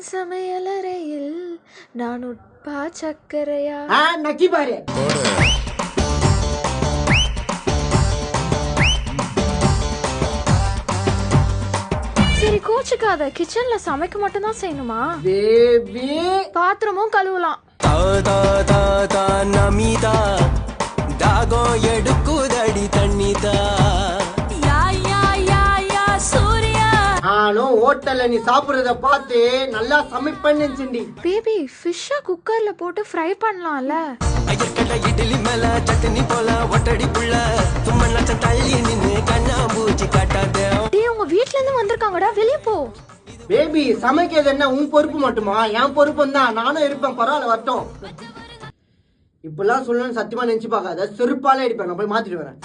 சமையலறையில் நான் உட்பா சக்கரையா நக்கி பாரு. சரி கோச்சுக்காத, கிச்சன்ல சமைக்க மட்டும் தான் செய்யணுமா? பேபி பாத்திரமும் கழுவலாம். நமிதா தாகம் எடுக்குதடி தண்ணிதா. நானும் ஹோட்டல்ல நீ சாப்பிடுறத பார்த்து நல்லா சமைப்பேன்னு நினைச்சேன்டி. பேபி ஃபிஷ்ஷா குக்கர்ல போட்டு ஃப்ரை பண்ணலாம்ல. ஐயக்கட இட்லி மேல சட்னி போல ஒட்டடி புள்ள சும்மா நச்சம் தள்ளி நின்னு கண்ணா பூச்சி காட்டாத. டேய் உங்க வீட்ல இருந்து வந்திருக்காங்கடா, வெளிய போ. பேபி சமைக்கிறது என்ன உன் பொறுப்பு மட்டுமா? என் பொறுப்பும் தான். நானும் இருப்பேன், பரவாயில்ல வரட்டும். இப்பெல்லாம் சொல்லணும்னு சத்தியமா நினைச்சு பார்க்காத, செருப்பாலே அடிப்பேன். நான் போய் மாத்திட்டு வரேன்.